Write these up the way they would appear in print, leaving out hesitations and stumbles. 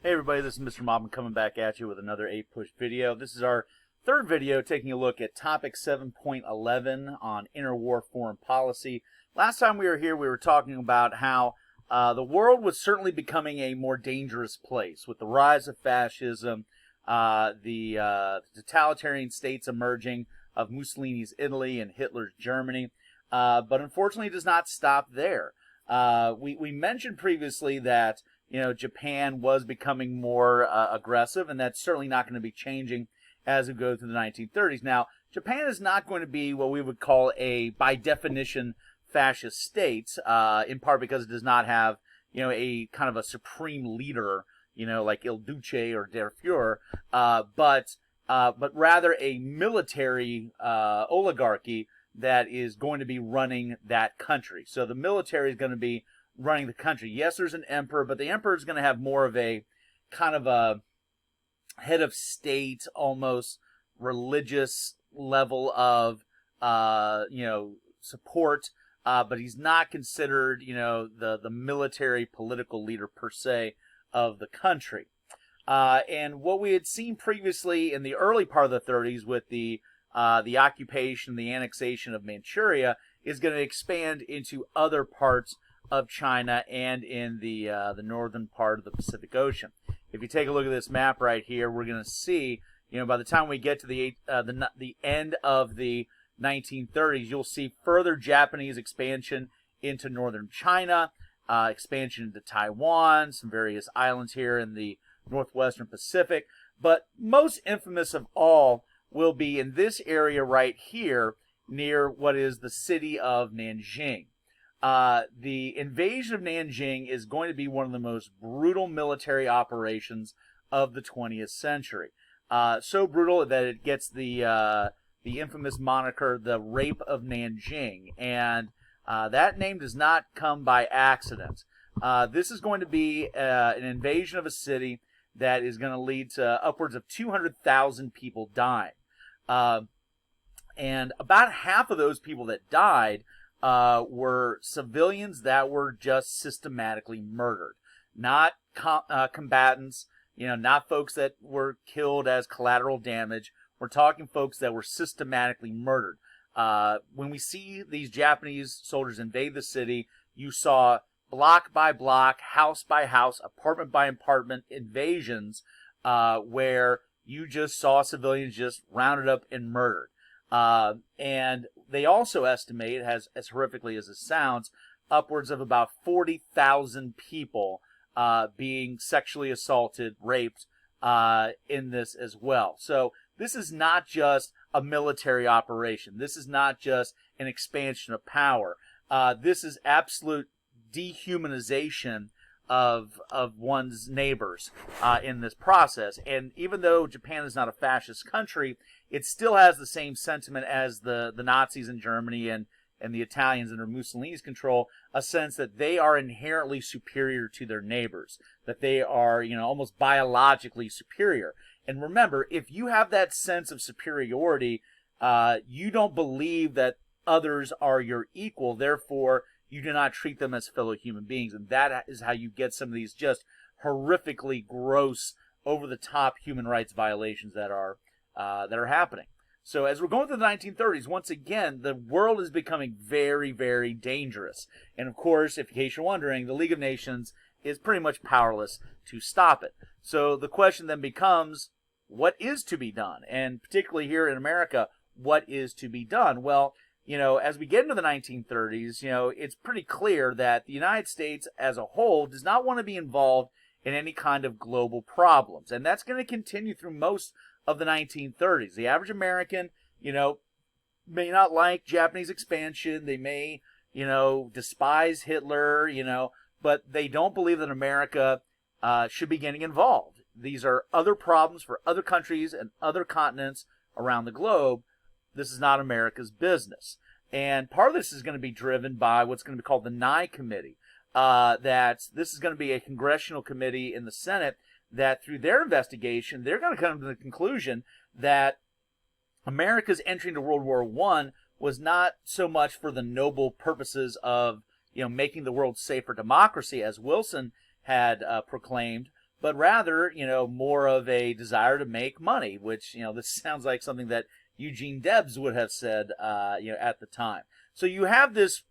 Hey everybody, this is Mr. Moblin coming back at you with another APUSH video. This is our third video taking a look at topic 7.11 on interwar foreign policy. Last time we were here, we were talking about how the world was certainly becoming a more dangerous place with the rise of fascism, the totalitarian states emerging of Mussolini's Italy and Hitler's Germany. But unfortunately, it does not stop there. We mentioned previously that Japan was becoming more aggressive, and that's certainly not going to be changing as we go through the 1930s. Now, Japan is not going to be what we would call a, by definition, fascist state, in part because it does not have, a kind of a supreme leader, like Il Duce or Der Fuhrer, but rather a military oligarchy that is going to be running that country. So the military is going to be running the country. Yes, there's an emperor, but the emperor is going to have more of a kind of a head of state, almost religious level of, support, but he's not considered, the military political leader per se of the country. And what we had seen previously in the early part of the 30s with the occupation, the annexation of Manchuria, is going to expand into other parts of China and in the northern part of the Pacific Ocean. If you take a look at this map right here, we're going to see, by the time we get to the end of the 1930s, you'll see further Japanese expansion into northern China, expansion into Taiwan, some various islands here in the northwestern Pacific. But most infamous of all will be in this area right here near what is the city of Nanjing. The invasion of Nanjing is going to be one of the most brutal military operations of the 20th century. So brutal that it gets the infamous moniker, the Rape of Nanjing. And that name does not come by accident. This is going to be an invasion of a city that is going to lead to upwards of 200,000 people dying. And about half of those people that died were civilians that were just systematically murdered. Not combatants, not folks that were killed as collateral damage. We're talking folks that were systematically murdered. When we see these Japanese soldiers invade the city, you saw block by block, house by house, apartment by apartment invasions where you just saw civilians just rounded up and murdered. And they also estimate, as horrifically as it sounds, upwards of about 40,000 people being sexually assaulted, raped in this as well. So this is not just a military operation. This is not just an expansion of power. This is absolute dehumanization of one's neighbors in this process. And even though Japan is not a fascist country, it still has the same sentiment as the Nazis in Germany and the Italians under Mussolini's control, a sense that they are inherently superior to their neighbors, that they are, almost biologically superior. And remember, if you have that sense of superiority, you don't believe that others are your equal, therefore you do not treat them as fellow human beings. And that is how you get some of these just horrifically gross, over-the-top human rights violations that are happening. So as we're going through the 1930s, once again, the world is becoming very, very dangerous. And of course, in case you're wondering, the League of Nations is pretty much powerless to stop it. So the question then becomes, what is to be done? And particularly here in America, what is to be done? Well, as we get into the 1930s, it's pretty clear that the United States as a whole does not want to be involved in any kind of global problems. And that's going to continue through most of the 1930s. The average American, may not like Japanese expansion. They may, despise Hitler, but they don't believe that America should be getting involved. These are other problems for other countries and other continents around the globe. This is not America's business. And part of this is going to be driven by what's going to be called the Nye Committee. That this is going to be a congressional committee in the Senate that through their investigation, they're going to come to the conclusion that America's entry into World War I was not so much for the noble purposes of, making the world safe for democracy, as Wilson had proclaimed, but rather, more of a desire to make money, which, this sounds like something that Eugene Debs would have said, at the time. So you have this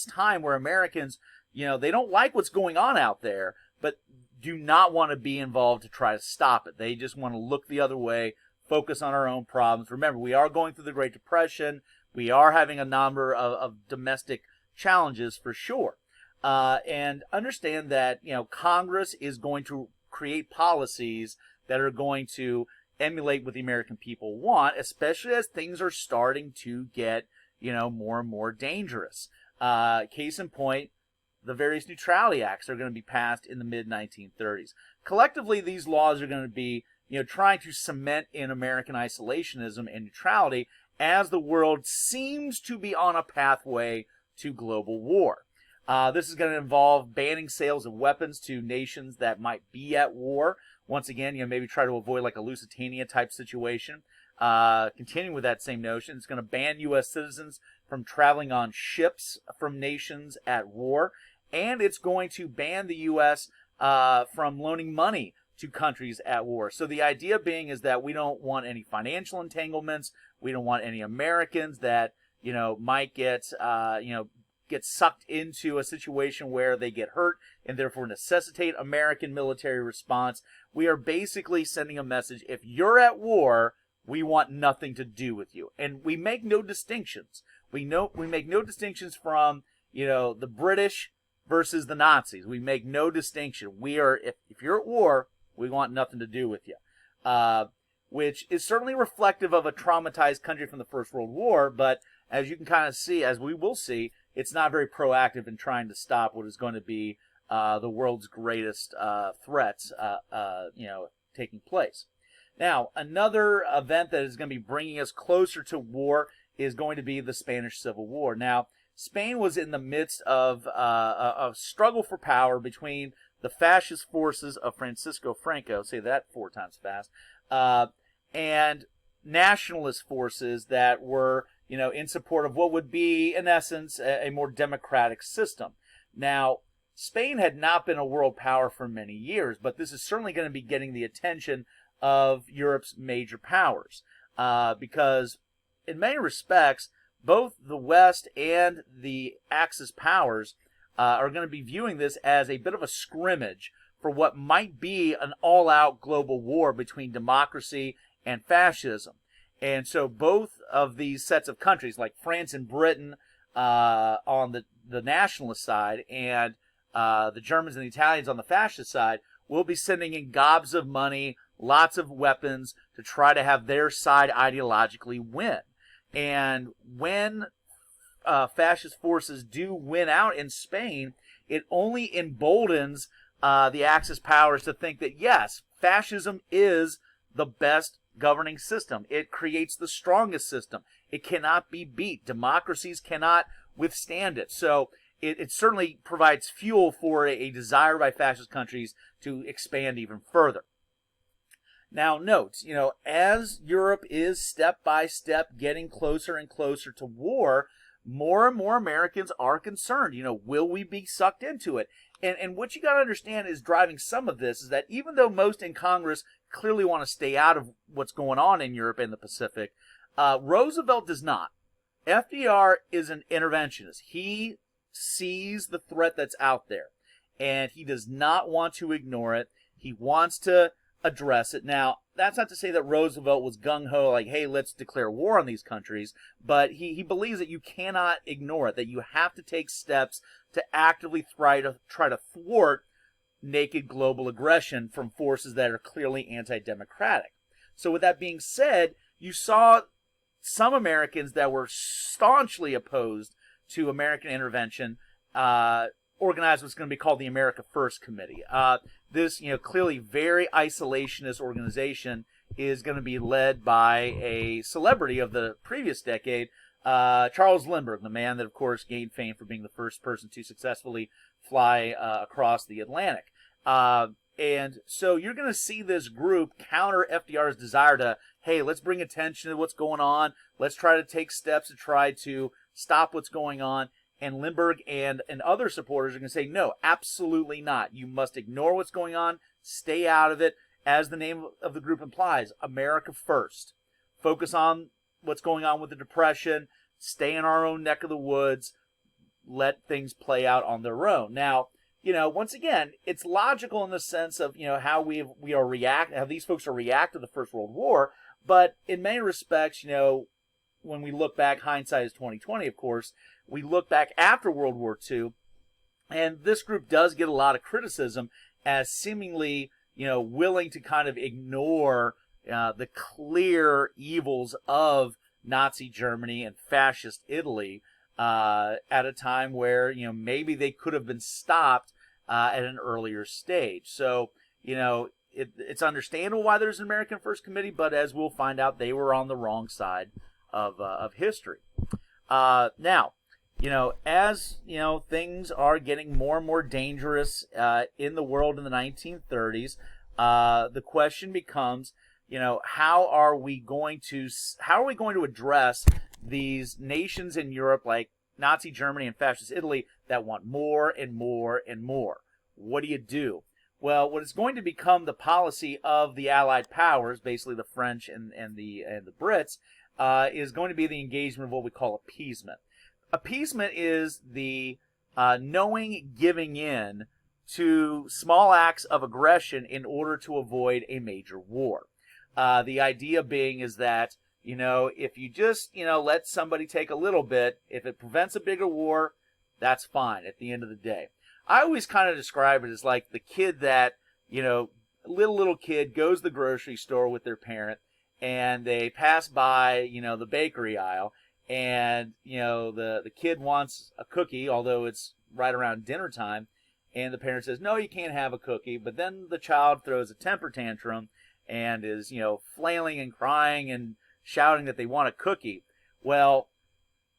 time where Americans, they don't like what's going on out there, but do not want to be involved to try to stop it. They just want to look the other way, focus on our own problems. Remember, we are going through the Great Depression. We are having a number of domestic challenges for sure. And understand that, Congress is going to create policies that are going to emulate what the American people want, especially as things are starting to get, more and more dangerous. Case in point, the various neutrality acts are going to be passed in the mid-1930s. Collectively, these laws are going to be, trying to cement in American isolationism and neutrality as the world seems to be on a pathway to global war. This is going to involve banning sales of weapons to nations that might be at war. Once again, maybe try to avoid like a Lusitania type situation. Continuing with that same notion, it's going to ban U.S. citizens from traveling on ships from nations at war. And it's going to ban the U.S. From loaning money to countries at war. So the idea being is that we don't want any financial entanglements. We don't want any Americans that, might get sucked into a situation where they get hurt and therefore necessitate American military response. We are basically sending a message: if you're at war, we want nothing to do with you. And we make no distinctions. We make no distinctions from, the British versus the Nazis. We make no distinction. We are, if you're at war, we want nothing to do with you. Which is certainly reflective of a traumatized country from the First World War, but as you can kind of see, as we will see, it's not very proactive in trying to stop what is going to be the world's greatest threats, taking place. Now, another event that is going to be bringing us closer to war is going to be the Spanish Civil War. Now, Spain was in the midst of a struggle for power between the fascist forces of Francisco Franco, say that 4 times fast, and nationalist forces that were, in support of what would be, in essence, a more democratic system. Now, Spain had not been a world power for many years, but this is certainly going to be getting the attention of Europe's major powers, because in many respects, both the West and the Axis powers are going to be viewing this as a bit of a scrimmage for what might be an all-out global war between democracy and fascism. And so both of these sets of countries, like France and Britain on the nationalist side, and the Germans and the Italians on the fascist side, will be sending in gobs of money, lots of weapons, to try to have their side ideologically win. And when fascist forces do win out in Spain, it only emboldens the Axis powers to think that, yes, fascism is the best governing system. It creates the strongest system. It cannot be beat. Democracies cannot withstand it. So it certainly provides fuel for a desire by fascist countries to expand even further. Now, note, as Europe is step by step getting closer and closer to war, more and more Americans are concerned. Will we be sucked into it? And what you got to understand is driving some of this is that even though most in Congress clearly want to stay out of what's going on in Europe and the Pacific, Roosevelt does not. FDR is an interventionist. He sees the threat that's out there, and he does not want to ignore it. He wants to address it. Now, that's not to say that Roosevelt was gung-ho, like, hey, let's declare war on these countries, but he believes that you cannot ignore it, that you have to take steps to actively try to thwart naked global aggression from forces that are clearly anti-democratic. So with that being said, you saw some Americans that were staunchly opposed to American intervention organize what's going to be called the America First Committee. This, clearly very isolationist organization is going to be led by a celebrity of the previous decade, Charles Lindbergh, the man that, of course, gained fame for being the first person to successfully fly across the Atlantic. And so you're going to see this group counter FDR's desire to, hey, let's bring attention to what's going on. Let's try to take steps to try to stop what's going on. And Lindbergh and other supporters are going to say, no, absolutely not. You must ignore what's going on, stay out of it. As the name of the group implies, America first. Focus on what's going on with the Depression, stay in our own neck of the woods, let things play out on their own. Now, once again, it's logical in the sense of, how how these folks are react to the First World War, but in many respects, when we look back, hindsight is 20/20, of course, we look back after World War II, and this group does get a lot of criticism as seemingly, willing to kind of ignore the clear evils of Nazi Germany and fascist Italy at a time where, maybe they could have been stopped at an earlier stage. So, it's understandable why there's an American First Committee, but as we'll find out, they were on the wrong side of history. Now, as things are getting more and more dangerous in the world in the 1930s, the question becomes, how are we going to address these nations in Europe like Nazi Germany and fascist Italy that want more and more and more? What do you do? Well, what is going to become the policy of the Allied powers, basically the French and the Brits, is going to be the engagement of what we call appeasement. Appeasement is the knowing giving in to small acts of aggression in order to avoid a major war. The idea being is that, if you just, let somebody take a little bit, if it prevents a bigger war, that's fine at the end of the day. I always kind of describe it as like the kid that, little kid goes to the grocery store with their parent, and they pass by, the bakery aisle, and, the kid wants a cookie, although it's right around dinner time, and the parent says, no, you can't have a cookie, but then the child throws a temper tantrum and is, flailing and crying and shouting that they want a cookie. Well,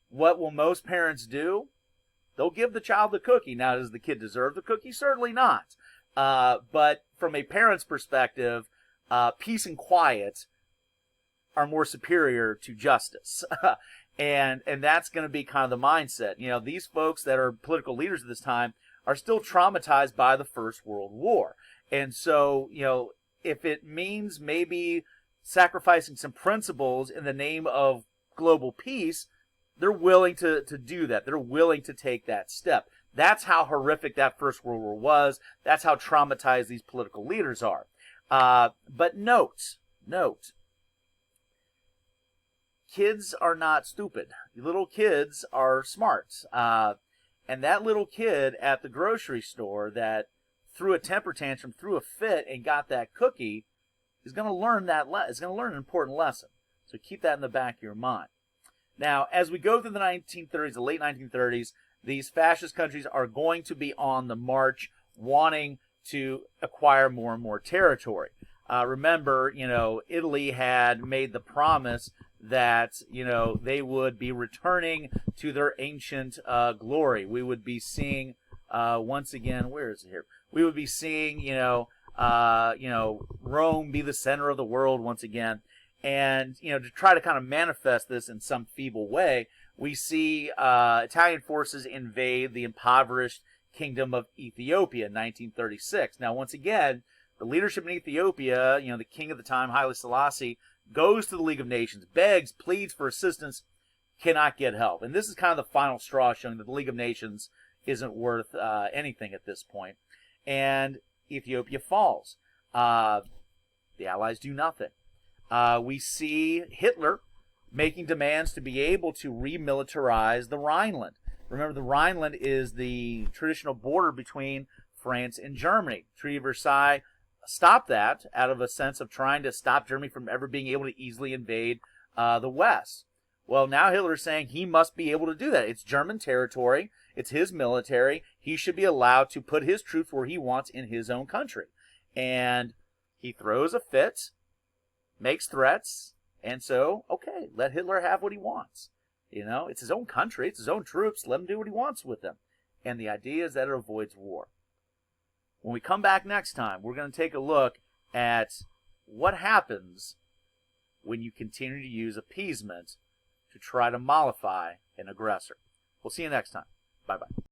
what will most parents do? They'll give the child the cookie. Now, does the kid deserve the cookie? Certainly not. But from a parent's perspective, peace and quiet are more superior to justice. and that's going to be kind of the mindset. These folks that are political leaders at this time are still traumatized by the First World War. And so, if it means maybe sacrificing some principles in the name of global peace, they're willing to do that. They're willing to take that step. That's how horrific that First World War was. That's how traumatized these political leaders are. But note, kids are not stupid. Little kids are smart. And that little kid at the grocery store that threw a temper tantrum, threw a fit, and got that cookie is going to learn is going to learn an important lesson. So keep that in the back of your mind. Now, as we go through the 1930s, the late 1930s, these fascist countries are going to be on the march, wanting to acquire more and more territory. Remember, Italy had made the promise that, they would be returning to their ancient glory. We would be seeing, once again, where is it here? We would be seeing, Rome be the center of the world once again. And, to try to kind of manifest this in some feeble way, we see Italian forces invade the impoverished kingdom of Ethiopia in 1936. Now, once again, the leadership in Ethiopia, the king at the time, Haile Selassie, goes to the League of Nations, begs, pleads for assistance, cannot get help. And this is kind of the final straw, showing that the League of Nations isn't worth anything at this point. And Ethiopia falls. The Allies do nothing. We see Hitler making demands to be able to remilitarize the Rhineland. Remember, the Rhineland is the traditional border between France and Germany. Treaty of Versailles stopped that out of a sense of trying to stop Germany from ever being able to easily invade the West. Well, now Hitler's saying he must be able to do that. It's German territory. It's his military. He should be allowed to put his troops where he wants in his own country. And he throws a fit, makes threats, and so, okay, let Hitler have what he wants. It's his own country, it's his own troops, let him do what he wants with them. And the idea is that it avoids war. When we come back next time, we're going to take a look at what happens when you continue to use appeasement to try to mollify an aggressor. We'll see you next time. Bye-bye.